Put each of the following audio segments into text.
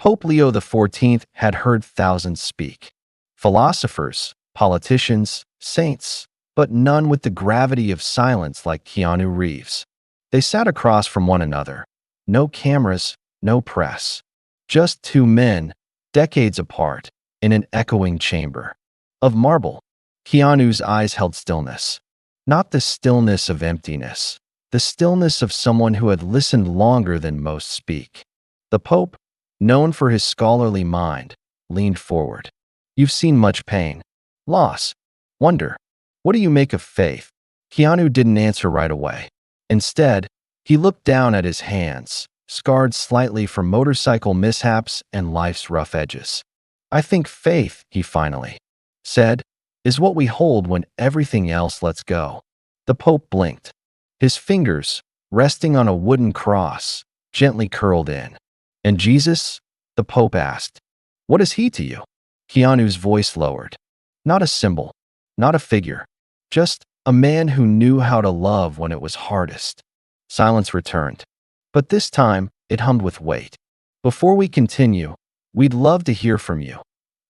Pope Leo XIV had heard thousands speak. Philosophers, politicians, saints, but none with the gravity of silence like Keanu Reeves. They sat across from one another. No cameras, no press. Just two men, decades apart, in an echoing chamber. Of marble, Keanu's eyes held stillness. Not the stillness of emptiness, the stillness of someone who had listened longer than most speak. The Pope, known for his scholarly mind, leaned forward. You've seen much pain, loss, wonder. What do you make of faith? Keanu didn't answer right away. Instead, he looked down at his hands, scarred slightly from motorcycle mishaps and life's rough edges. I think faith, he finally said, is what we hold when everything else lets go. The Pope blinked. His fingers, resting on a wooden cross, gently curled in. And Jesus? The Pope asked. What is he to you? Keanu's voice lowered. Not a symbol, not a figure, just a man who knew how to love when it was hardest. Silence returned. But this time, it hummed with weight. Before we continue, we'd love to hear from you.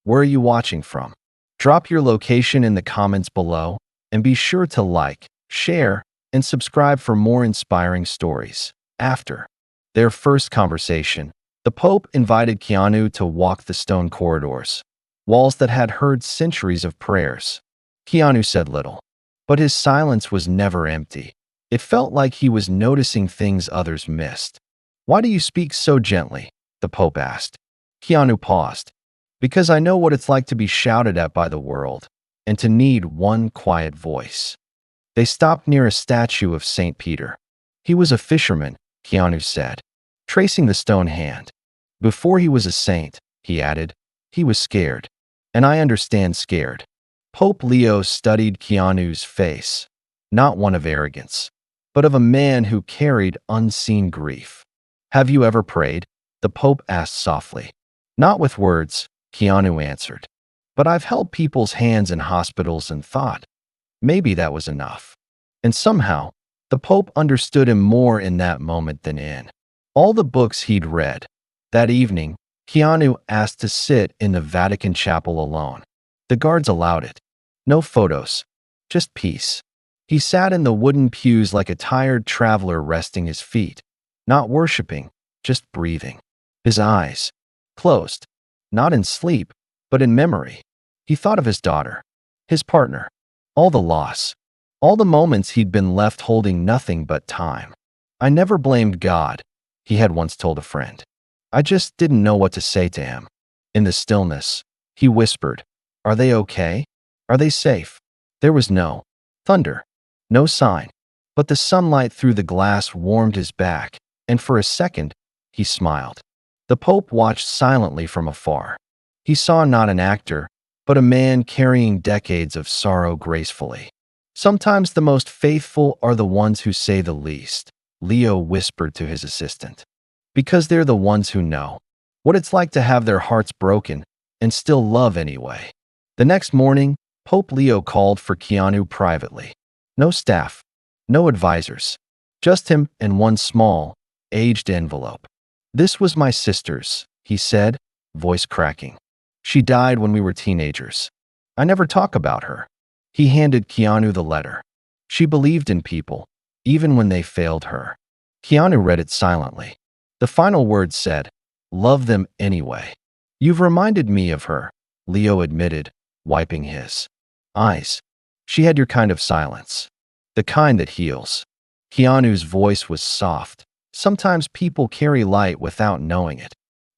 Where are you watching from? Drop your location in the comments below, and be sure to like, share, and subscribe for more inspiring stories. After their first conversation, the Pope invited Keanu to walk the stone corridors, walls that had heard centuries of prayers. Keanu said little, but his silence was never empty. It felt like he was noticing things others missed. Why do you speak so gently? The Pope asked. Keanu paused. Because I know what it's like to be shouted at by the world, and to need one quiet voice. They stopped near a statue of St. Peter. He was a fisherman, Keanu said, tracing the stone hand. Before he was a saint, he added, he was scared. And I understand scared. Pope Leo studied Keanu's face, not one of arrogance, but of a man who carried unseen grief. Have you ever prayed? The Pope asked softly. Not with words, Keanu answered. But I've held people's hands in hospitals and thought, maybe that was enough. And somehow, the Pope understood him more in that moment than in all the books he'd read. That evening, Keanu asked to sit in the Vatican chapel alone. The guards allowed it. No photos, just peace. He sat in the wooden pews like a tired traveler resting his feet, not worshiping, just breathing. His eyes closed, not in sleep, but in memory. He thought of his daughter, his partner, all the loss, all the moments he'd been left holding nothing but time. I never blamed God, he had once told a friend. I just didn't know what to say to him. In the stillness, he whispered, Are they okay? Are they safe? There was no thunder, no sign, but the sunlight through the glass warmed his back, and for a second, he smiled. The Pope watched silently from afar. He saw not an actor, but a man carrying decades of sorrow gracefully. Sometimes the most faithful are the ones who say the least, Leo whispered to his assistant. Because they're the ones who know what it's like to have their hearts broken and still love anyway. The next morning, Pope Leo called for Keanu privately. No staff, no advisors, just him and one small, aged envelope. This was my sister's, he said, voice cracking. She died when we were teenagers. I never talk about her. He handed Keanu the letter. She believed in people, even when they failed her. Keanu read it silently. The final words said, Love them anyway. You've reminded me of her, Leo admitted, wiping his eyes. She had your kind of silence. The kind that heals. Keanu's voice was soft. Sometimes people carry light without knowing it.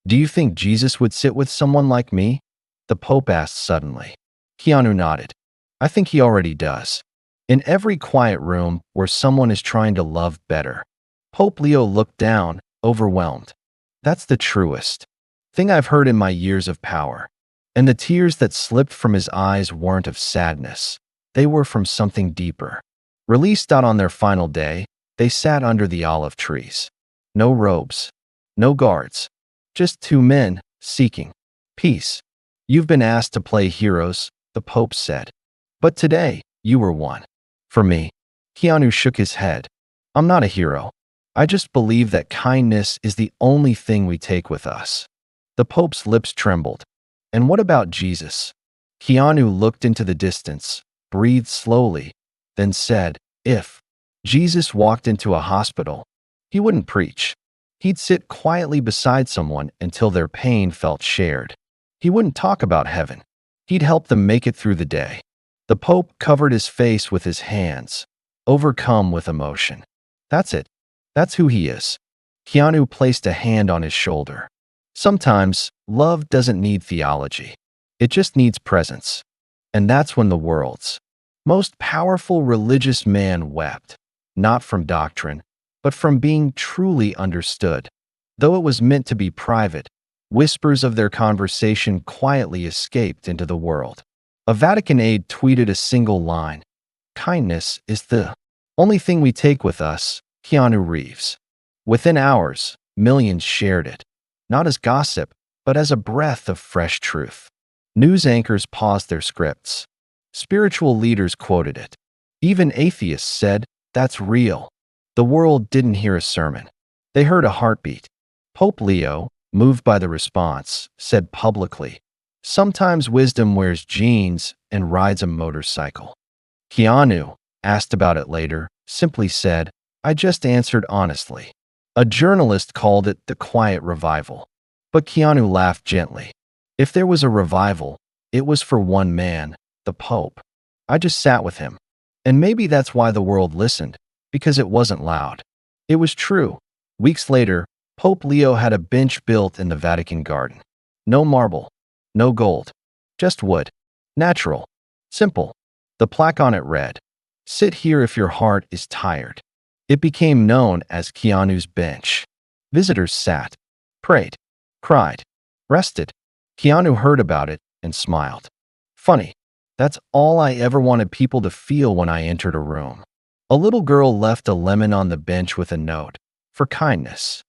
Do you think Jesus would sit with someone like me? The Pope asked suddenly. Keanu nodded. I think he already does. In every quiet room where someone is trying to love better. Pope Leo looked down, overwhelmed. That's the truest thing I've heard in my years of power. And the tears that slipped from his eyes weren't of sadness. They were from something deeper. Released out on their final day, they sat under the olive trees. No robes, no guards, just two men seeking peace. You've been asked to play heroes, the Pope said. But today, you were one. For me, Keanu shook his head. I'm not a hero. I just believe that kindness is the only thing we take with us. The Pope's lips trembled. And what about Jesus? Keanu looked into the distance, breathed slowly, then said, if Jesus walked into a hospital, he wouldn't preach. He'd sit quietly beside someone until their pain felt shared. He wouldn't talk about heaven. He'd help them make it through the day. The Pope covered his face with his hands, overcome with emotion. That's it. That's who he is. Keanu placed a hand on his shoulder. Sometimes, love doesn't need theology. It just needs presence. And that's when the world's most powerful religious man wept, not from doctrine, but from being truly understood. Though it was meant to be private, whispers of their conversation quietly escaped into the world. A Vatican aide tweeted a single line, "Kindness is the only thing we take with us, Keanu Reeves." Within hours, millions shared it, not as gossip, but as a breath of fresh truth. News anchors paused their scripts. Spiritual leaders quoted it. Even atheists said, "That's real." The world didn't hear a sermon. They heard a heartbeat. Pope Leo, moved by the response, said publicly, "Sometimes wisdom wears jeans and rides a motorcycle." Keanu, asked about it later, simply said, "I just answered honestly." A journalist called it the quiet revival. But Keanu laughed gently. If there was a revival, it was for one man, the Pope. I just sat with him. And maybe that's why the world listened, because it wasn't loud. It was true. Weeks later, Pope Leo had a bench built in the Vatican garden. No marble, no gold, just wood. Natural, simple. The plaque on it read, "Sit here if your heart is tired." It became known as Keanu's bench. Visitors sat, prayed, cried, rested. Keanu heard about it and smiled. Funny, that's all I ever wanted people to feel when I entered a room. A little girl left a lemon on the bench with a note, "For kindness."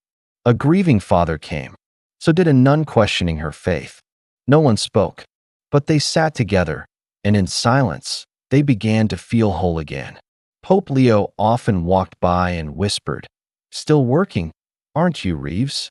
A grieving father came. So did a nun questioning her faith. No one spoke, but they sat together, and in silence, they began to feel whole again. Pope Leo often walked by and whispered, "Still working, aren't you, Reeves?"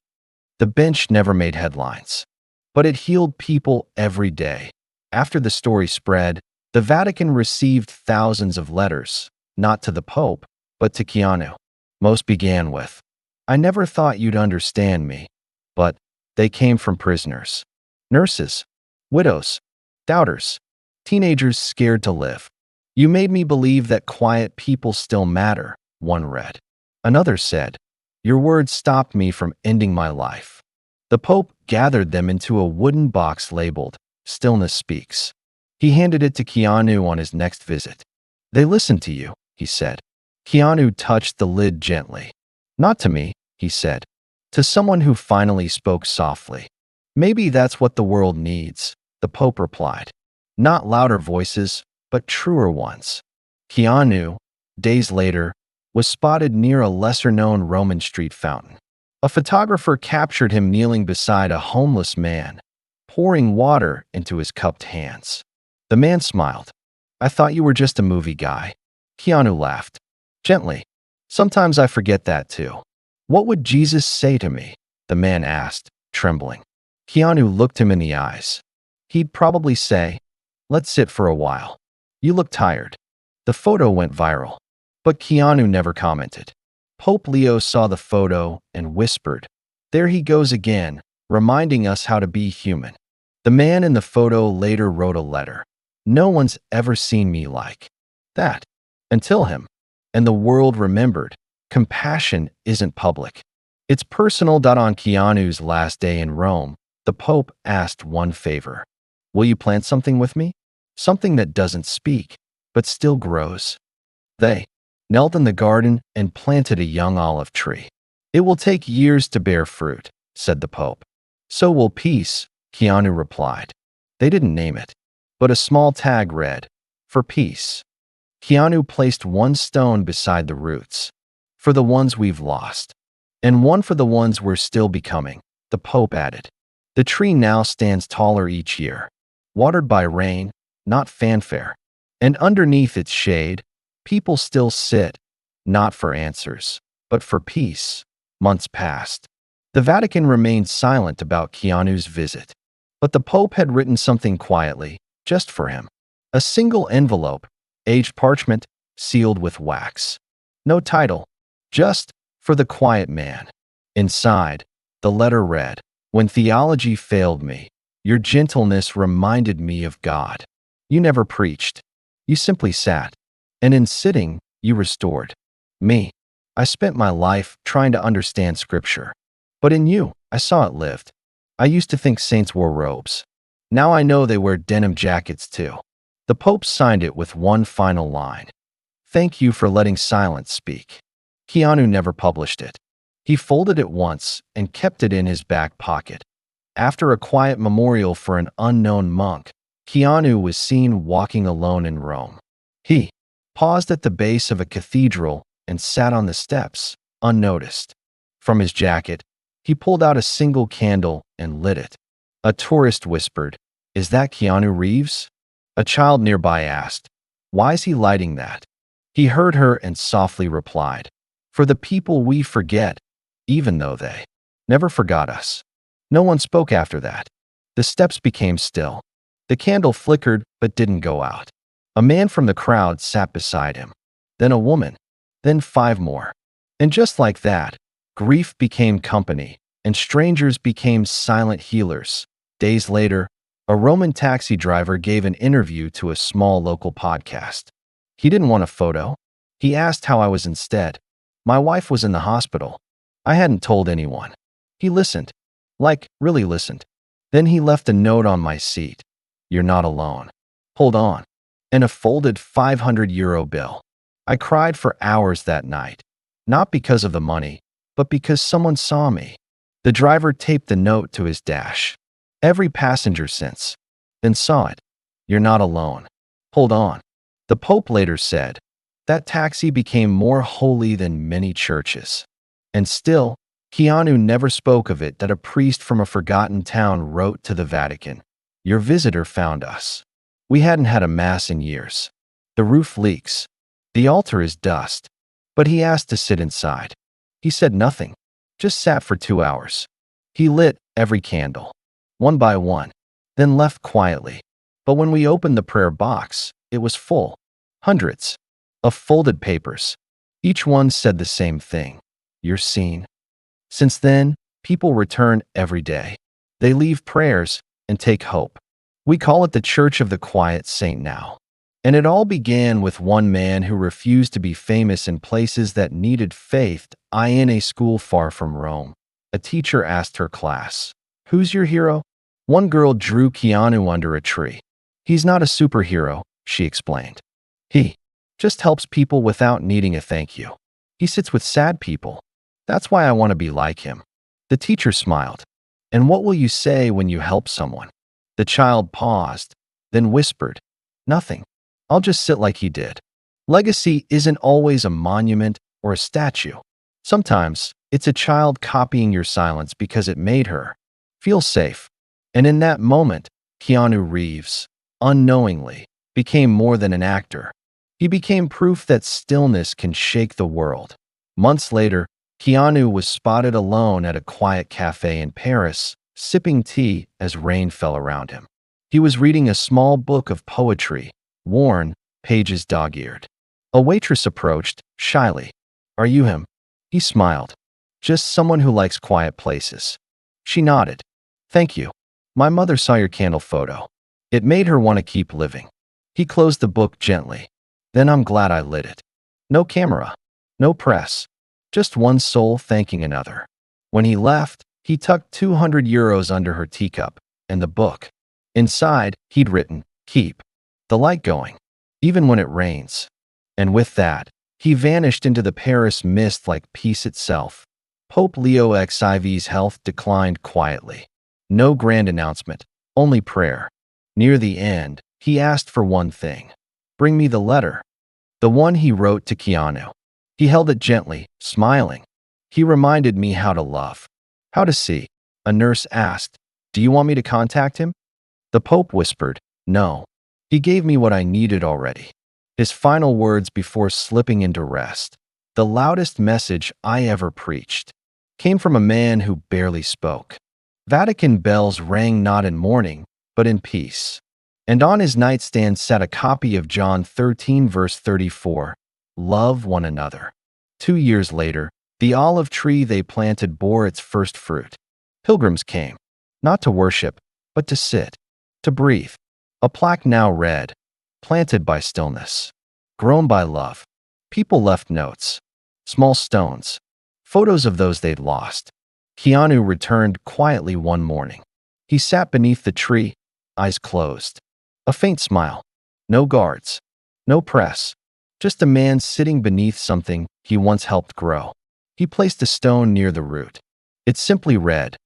The bench never made headlines, but it healed people every day. After the story spread, the Vatican received thousands of letters, not to the Pope, but to Keanu. Most began with, "I never thought you'd understand me," but they came from prisoners, nurses, widows, doubters, teenagers scared to live. "You made me believe that quiet people still matter," one read. Another said, "Your words stopped me from ending my life." The Pope gathered them into a wooden box labeled, "Stillness Speaks." He handed it to Keanu on his next visit. "They listened to you," he said. Keanu touched the lid gently. "Not to me," he said. "To someone who finally spoke softly." "Maybe that's what the world needs," the Pope replied. "Not louder voices, but truer ones." Keanu, days later, was spotted near a lesser-known Roman street fountain. A photographer captured him kneeling beside a homeless man, pouring water into his cupped hands. The man smiled. "I thought you were just a movie guy." Keanu laughed, gently. "Sometimes I forget that too." "What would Jesus say to me?" the man asked, trembling. Keanu looked him in the eyes. He'd probably say, "Let's sit for a while. You look tired." The photo went viral, but Keanu never commented. Pope Leo saw the photo and whispered, "There he goes again, reminding us how to be human." The man in the photo later wrote a letter. "No one's ever seen me like that until him." And the world remembered, compassion isn't public. It's personal. On Keanu's last day in Rome, the Pope asked one favor. "Will you plant something with me? Something that doesn't speak, but still grows." They knelt in the garden and planted a young olive tree. "It will take years to bear fruit," said the Pope. "So will peace," Keanu replied. They didn't name it, but a small tag read, "For peace." Keanu placed one stone beside the roots, "For the ones we've lost, and one for the ones we're still becoming," the Pope added. The tree now stands taller each year, watered by rain, not fanfare. And underneath its shade, people still sit, not for answers, but for peace. Months passed. The Vatican remained silent about Keanu's visit, but the Pope had written something quietly, just for him. A single envelope, aged parchment, sealed with wax. No title, just for the quiet man. Inside, the letter read, "When theology failed me, your gentleness reminded me of God. You never preached. You simply sat. And in sitting, you restored me. I spent my life trying to understand Scripture. But in you, I saw it lived. I used to think saints wore robes. Now I know they wear denim jackets too." The Pope signed it with one final line. "Thank you for letting silence speak." Keanu never published it. He folded it once and kept it in his back pocket. After a quiet memorial for an unknown monk, Keanu was seen walking alone in Rome. He paused at the base of a cathedral and sat on the steps, unnoticed. From his jacket, he pulled out a single candle and lit it. A tourist whispered, "Is that Keanu Reeves?" A child nearby asked, "Why is he lighting that?" He heard her and softly replied, "For the people we forget, even though they never forgot us." No one spoke after that. The steps became still. The candle flickered but didn't go out. A man from the crowd sat beside him. Then a woman. Then 5 more. And just like that, grief became company, and strangers became silent healers. Days later, a Roman taxi driver gave an interview to a small local podcast. He didn't want a photo. He asked how I was instead. My wife was in the hospital. I hadn't told anyone. He listened. Like, really listened. Then he left a note on my seat. "You're not alone. Hold on." And a folded €500 bill. I cried for hours that night. Not because of the money, but because someone saw me. The driver taped the note to his dash. Every passenger since then saw it. "You're not alone. Hold on." The Pope later said, "That taxi became more holy than many churches." And still, Keanu never spoke of it that a priest from a forgotten town wrote to the Vatican, "Your visitor found us. We hadn't had a mass in years. The roof leaks. The altar is dust." But he asked to sit inside. He said nothing, just sat for 2 hours. He lit every candle, one by one, then left quietly. But when we opened the prayer box, it was full. Hundreds of folded papers. Each one said the same thing. "You're seen." Since then, people return every day. They leave prayers and take hope. We call it the Church of the Quiet Saint now. And it all began with one man who refused to be famous in places that needed faith. In a school far from Rome, a teacher asked her class, "Who's your hero?" One girl drew Keanu under a tree. "He's not a superhero," she explained. "He just helps people without needing a thank you. He sits with sad people. That's why I want to be like him." The teacher smiled. "And what will you say when you help someone?" The child paused, then whispered, "Nothing. I'll just sit like he did." Legacy isn't always a monument or a statue. Sometimes it's a child copying your silence because it made her feel safe. And in that moment, Keanu Reeves, unknowingly, became more than an actor. He became proof that stillness can shake the world. Months later, Keanu was spotted alone at a quiet cafe in Paris, sipping tea as rain fell around him. He was reading a small book of poetry, worn, pages dog-eared. A waitress approached, shyly. "Are you him?" He smiled. "Just someone who likes quiet places." She nodded. "Thank you. My mother saw your candle photo. It made her want to keep living." He closed the book gently. "Then I'm glad I lit it." No camera. No press. Just one soul thanking another. When he left, he tucked €200 under her teacup and the book. Inside, he'd written, "Keep the light going, even when it rains." And with that, he vanished into the Paris mist like peace itself. Pope Leo XIV's health declined quietly. No grand announcement, only prayer. Near the end, he asked for one thing. "Bring me the letter." The one he wrote to Keanu. He held it gently, smiling. "He reminded me how to love, how to see." A nurse asked, "Do you want me to contact him?" The Pope whispered, "No. He gave me what I needed already." His final words before slipping into rest. "The loudest message I ever preached came from a man who barely spoke. Vatican bells rang not in mourning, but in peace. And on his nightstand sat a copy of John 13, verse 34, "Love one another." 2 years later, the olive tree they planted bore its first fruit. Pilgrims came, not to worship, but to sit, to breathe. A plaque now read, "Planted by stillness, grown by love." People left notes, small stones, photos of those they'd lost. Keanu returned quietly one morning. He sat beneath the tree, eyes closed. A faint smile. No guards, no press, just a man sitting beneath something he once helped grow. He placed a stone near the root. It simply read,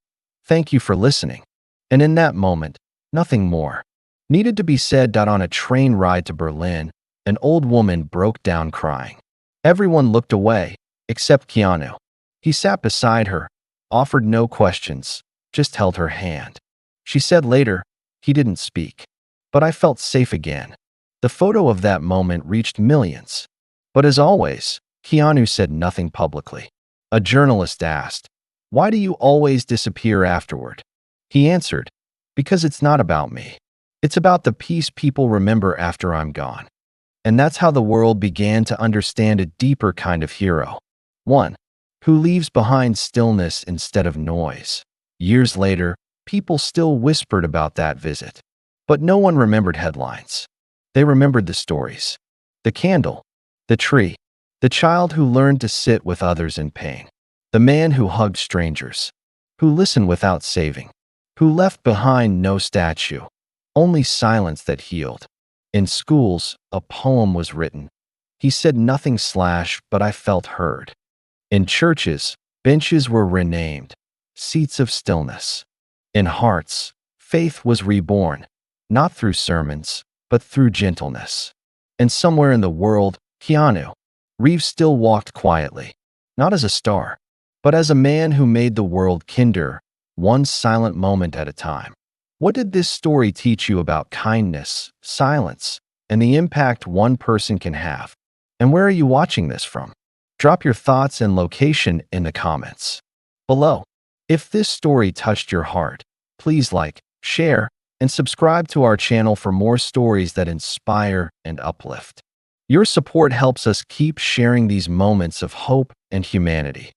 "Thank you for listening." And in that moment, nothing more needed to be said. On a train ride to Berlin, an old woman broke down crying. Everyone looked away, except Keanu. He sat beside her, offered no questions, just held her hand. She said later, "He didn't speak, but I felt safe again." The photo of that moment reached millions. But as always, Keanu said nothing publicly. A journalist asked, "Why do you always disappear afterward?" He answered, "Because it's not about me. It's about the peace people remember after I'm gone." And that's how the world began to understand a deeper kind of hero. One who leaves behind stillness instead of noise. Years later, people still whispered about that visit. But no one remembered headlines. They remembered the stories. The candle, the tree, the child who learned to sit with others in pain, the man who hugged strangers, who listened without saving, who left behind no statue, only silence that healed. In schools, a poem was written. He said nothing but I felt heard. In churches, benches were renamed, seats of stillness. In hearts, faith was reborn, not through sermons, but through gentleness. And somewhere in the world, Keanu Reeves still walked quietly, not as a star, but as a man who made the world kinder, one silent moment at a time. What did this story teach you about kindness, silence, and the impact one person can have? And where are you watching this from? Drop your thoughts and location in the comments below. If this story touched your heart, please like, share, and subscribe to our channel for more stories that inspire and uplift. Your support helps us keep sharing these moments of hope and humanity.